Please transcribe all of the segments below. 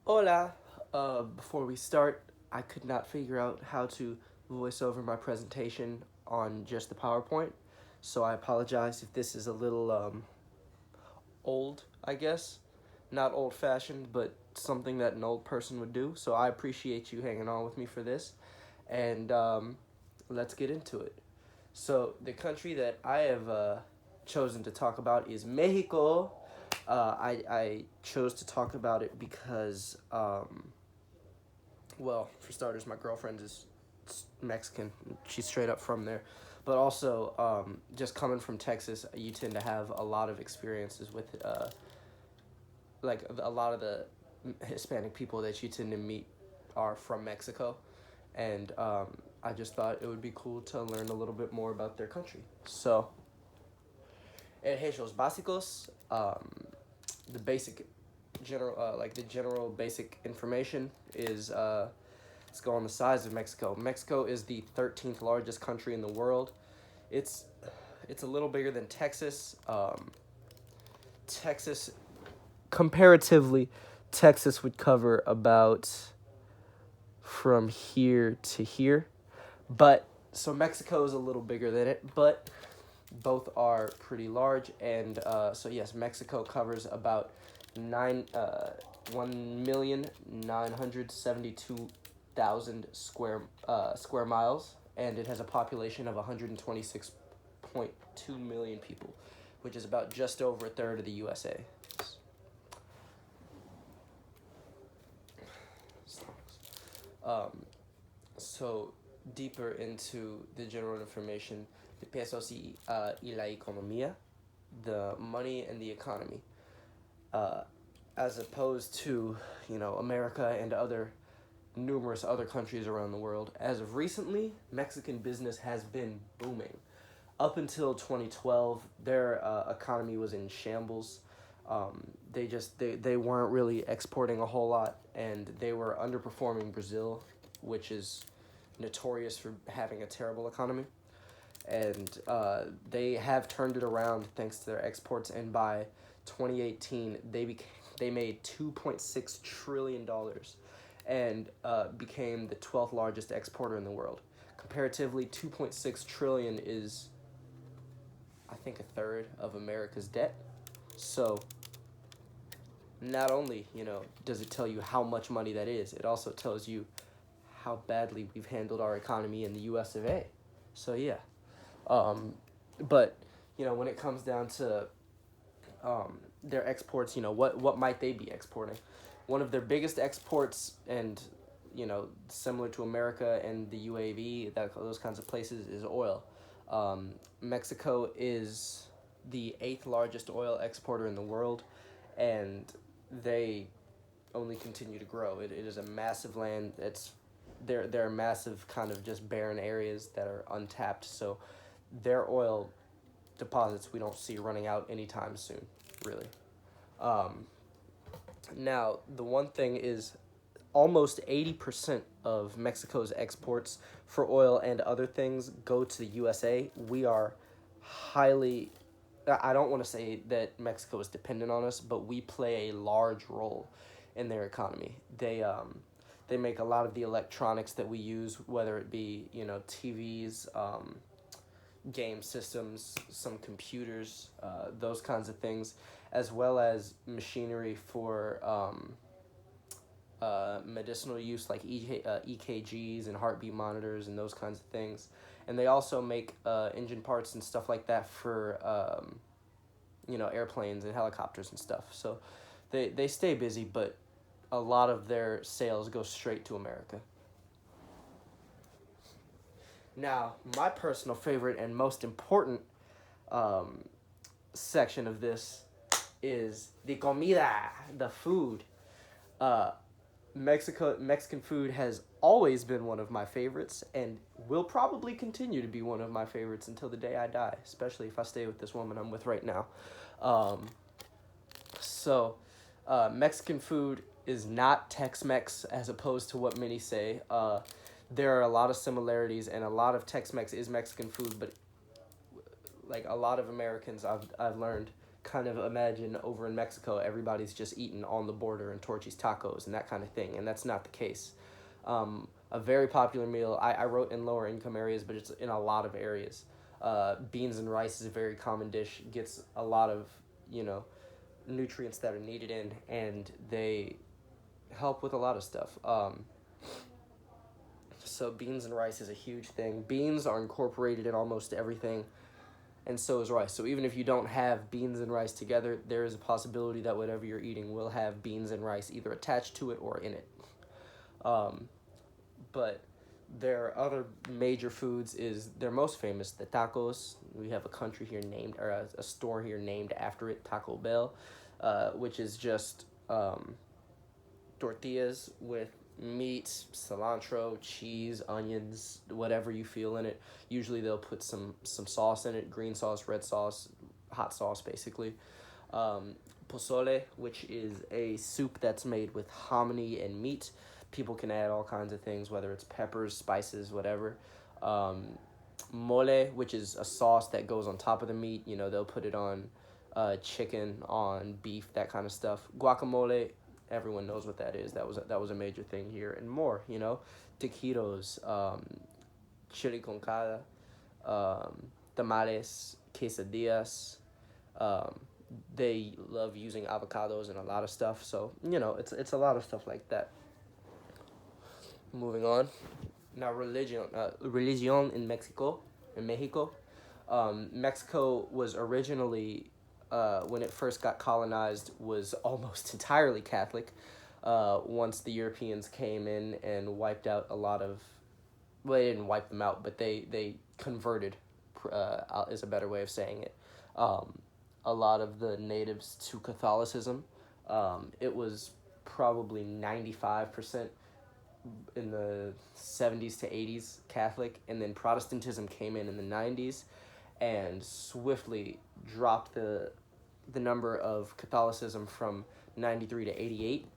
Hola. Before we start, I could not figure out how to voice over my presentation on just the PowerPoint, so I apologize if this is a little old, I guess. Not old fashioned, but something that an old person would do. So I appreciate you hanging on with me for this, and let's get into it. So, the country that I have chosen to talk about is Mexico. I chose to talk about it because well, for starters, my girlfriend is Mexican. She's straight up from there. But also, just coming from Texas, you tend to have a lot of experiences with, like, a lot of the Hispanic people that you tend to meet are from Mexico. And I just thought it would be cool to learn a little bit more about their country. So, hechos básicos, the basic general, like the general basic information is let's go on the size of Mexico. Mexico is the 13th largest country in the world. It's it's a little bigger than Texas. Texas, comparatively, Texas would cover about from here to here, but so Mexico is a little bigger than it, but both are pretty large, and so yes, Mexico covers about 1,972,000 square miles, and it has a population of 126.2 million people, which is about just over a third of the USA. Um, so deeper into the general information, the pesos y la economía, the money and the economy, uh, as opposed to America and other numerous other countries around the world. As of recently, Mexican business has been booming. Up until 2012, their economy was in shambles. They weren't really exporting a whole lot, and they were underperforming Brazil, which is notorious for having a terrible economy. And they have turned it around thanks to their exports. And by 2018, they made $2.6 trillion and became the 12th largest exporter in the world. Comparatively, 2.6 trillion is, I think, a third of America's debt. So not only does it tell you how much money that is, it also tells you how badly we've handled our economy in the U.S. of A. So yeah, um, but when it comes down to their exports, what might they be exporting? One of their biggest exports, and similar to America and the UAE, those kinds of places, is oil. Mexico is the eighth largest oil exporter in the world, and they only continue to grow. It is a massive land. There are massive kind of just barren areas that are untapped. So their oil deposits we don't see running out anytime soon, really. Um, Now, the one thing is almost 80% of Mexico's exports for oil and other things go to the USA. We are highly, I don't want to say that Mexico is dependent on us, but we play a large role in their economy. They make a lot of the electronics that we use, whether it be, TVs, game systems, some computers, those kinds of things, as well as machinery for medicinal use like EKGs and heartbeat monitors and those kinds of things. And they also make engine parts and stuff like that for airplanes and helicopters and stuff. So they stay busy, but a lot of their sales go straight to America. Now, my personal favorite and most important um, section of this is the comida, the food. Uh, Mexican food has always been one of my favorites and will probably continue to be one of my favorites until the day I die, especially if I stay with this woman I'm with right now. Um, Mexican food is not Tex-Mex as opposed to what many say. There are a lot of similarities, and a lot of Tex-Mex is Mexican food, but like a lot of Americans, I've learned kind of imagine over in Mexico, everybody's just eating on the border and Torchy's tacos and that kind of thing, and that's not the case. A very popular meal, I wrote in lower income areas, but it's in a lot of areas. Beans and rice is a very common dish, gets a lot of, you know, nutrients that are needed in, and they help with a lot of stuff. So beans and rice is a huge thing. Beans are incorporated in almost everything, and so is rice. So even if you don't have beans and rice together, there is a possibility that whatever you're eating will have beans and rice either attached to it or in it. But their other major foods is their most famous, the tacos. We have a country here named, or a store here named after it, Taco Bell, which is just tortillas with meat, cilantro, cheese, onions, whatever you feel in it. Usually they'll put some sauce in it, green sauce, red sauce, hot sauce basically. Pozole, which is a soup that's made with hominy and meat. People can add all kinds of things, whether it's peppers, spices, whatever. Mole, which is a sauce that goes on top of the meat. You know, they'll put it on chicken, on beef, that kind of stuff. Guacamole, everyone knows what that is. That was a major thing here, and more. You know, taquitos, chili con carne, tamales, quesadillas. They love using avocados and a lot of stuff. So you know, it's a lot of stuff like that. Moving on. Now, religion in Mexico. Mexico was originally, when it first got colonized, was almost entirely Catholic. Once the Europeans came in and wiped out a lot of, well, they didn't wipe them out, but they converted, is a better way of saying it, a lot of the natives to Catholicism. It was probably 95% in the 70s to 80s Catholic, and then Protestantism came in the 90s and swiftly dropped the number of Catholicism from 93 to 88.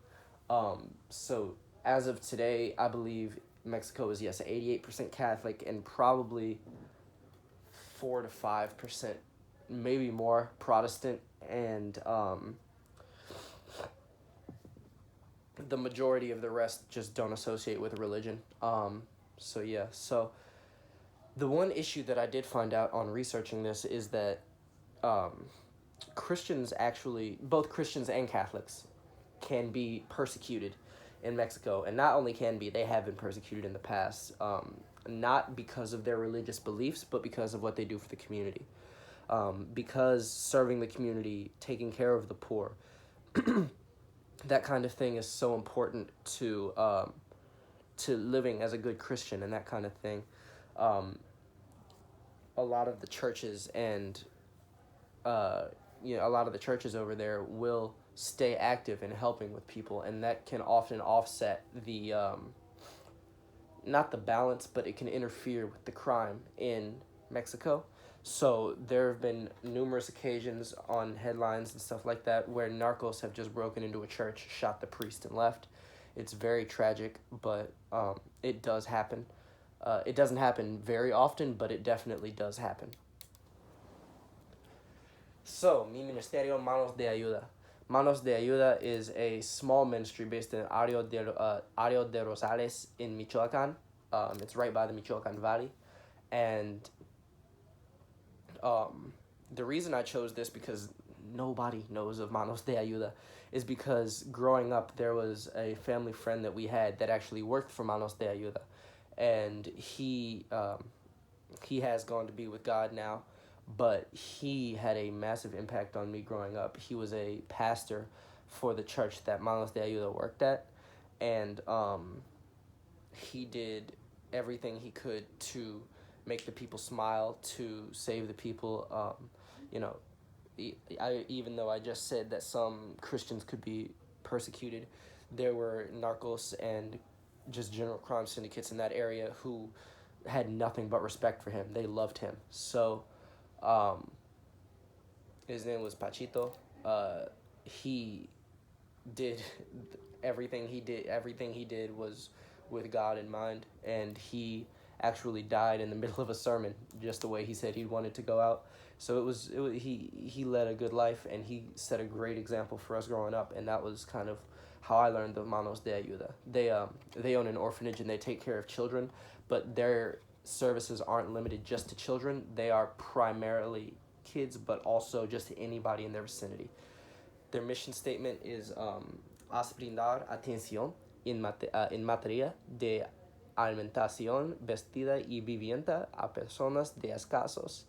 So as of today, I believe Mexico is, yes, 88% Catholic and probably 4 to 5%, maybe more, Protestant, and the majority of the rest just don't associate with religion. So yeah, so the one issue that I did find out on researching this is that Christians actually, both Christians and Catholics, can be persecuted in Mexico. And not only can be, they have been persecuted in the past, not because of their religious beliefs, but because of what they do for the community. Because serving the community, taking care of the poor, that kind of thing is so important to living as a good Christian and that kind of thing. A lot of the churches and a lot of the churches over there will stay active in helping with people, and that can often offset the not the balance, but it can interfere with the crime in Mexico. So there have been numerous occasions on headlines and stuff like that where narcos have just broken into a church, shot the priest, and left. It's very tragic, but it does happen. It doesn't happen very often, but it definitely does happen. So, mi ministerio, Manos de Ayuda. Manos de Ayuda is a small ministry based in Ario de Rosales in Michoacan. It's right by the Michoacan Valley. And the reason I chose this, because nobody knows of Manos de Ayuda, is because growing up there was a family friend that we had that actually worked for Manos de Ayuda. And he has gone to be with God now, but he had a massive impact on me growing up. He was a pastor for the church that Manos de Ayuda worked at, and he did everything he could to make the people smile, to save the people. Even though I just said that some Christians could be persecuted, there were narcos and just general crime syndicates in that area who had nothing but respect for him. They loved him. So his name was Pachito. He did everything he did was with God in mind, and he actually died in the middle of a sermon, just the way he said he wanted to go out. So he led a good life, and he set a great example for us growing up, and that was kind of how I learned the Manos de Ayuda. They own an orphanage and they take care of children, but their services aren't limited just to children. They are primarily kids, but also just anybody in their vicinity. Their mission statement is "Haz brindar atención en materia de alimentación, vestida y vivienda a personas de escasos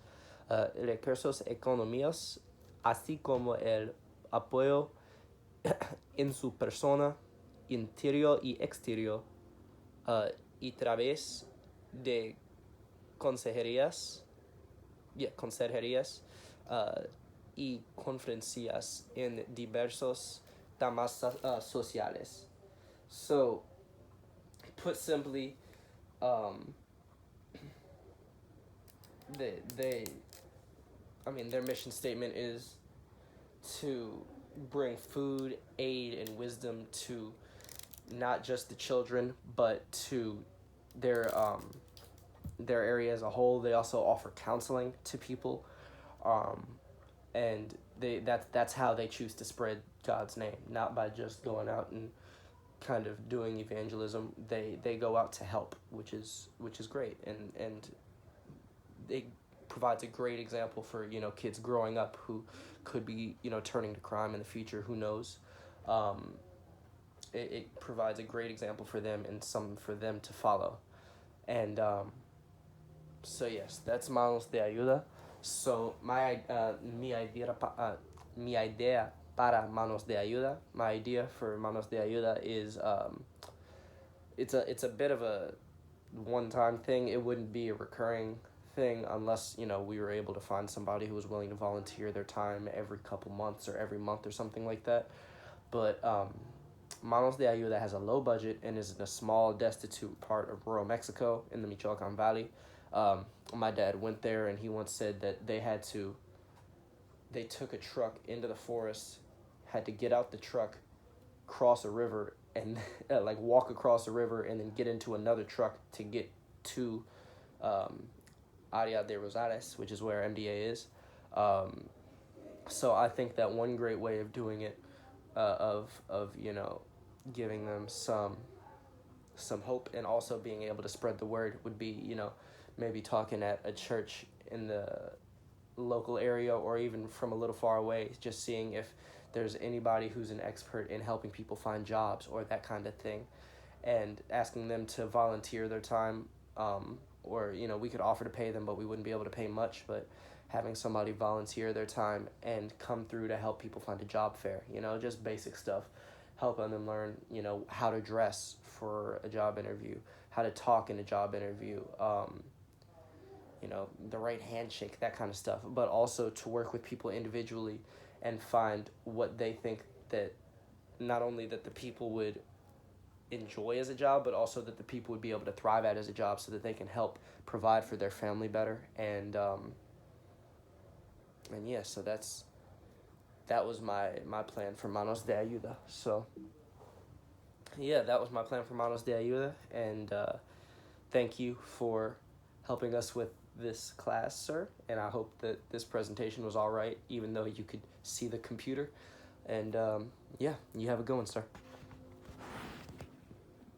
recursos económicos, así como el apoyo en su persona, interior y exterior, y través de consejerías, consejerías y conferencias en diversos temas sociales." So, put simply, their mission statement is to bring food, aid, and wisdom to not just the children, but to their area as a whole. They also offer counseling to people, and that's how they choose to spread God's name, not by just going out and kind of doing evangelism. They go out to help, which is great, and it provides a great example for kids growing up who could be turning to crime in the future. Who knows? It provides a great example for them and some for them to follow. And so yes, that's Manos de Ayuda. So mi idea para Manos de Ayuda, my idea for Manos de Ayuda is it's a bit of a one-time thing. It wouldn't be a recurring thing unless we were able to find somebody who was willing to volunteer their time every couple months or every month or something like that. But Manos de Ayuda has a low budget and is in a small, destitute part of rural Mexico in the Michoacan Valley. My dad went there, and he once said that they took a truck into the forest, had to get out the truck, cross a river, and like walk across a river, and then get into another truck to get to Área de Rosales, which is where MDA is. So I think that one great way of doing it, of giving them some hope and also being able to spread the word, would be maybe talking at a church in the local area, or even from a little far away, just seeing if there's anybody who's an expert in helping people find jobs or that kind of thing, and asking them to volunteer their time, or we could offer to pay them, but we wouldn't be able to pay much. But having somebody volunteer their time and come through to help people find a job fair, just basic stuff, helping them learn how to dress for a job interview, how to talk in a job interview, the right handshake, that kind of stuff, but also to work with people individually and find what they think that not only that the people would enjoy as a job, but also that the people would be able to thrive at as a job, so that they can help provide for their family better. And yeah, so that was my plan for Manos de Ayuda. So yeah, that was my plan for Manos de Ayuda, and thank you for helping us with this class, sir, and I hope that this presentation was all right, even though you could see the computer. And yeah, you have a good one, sir.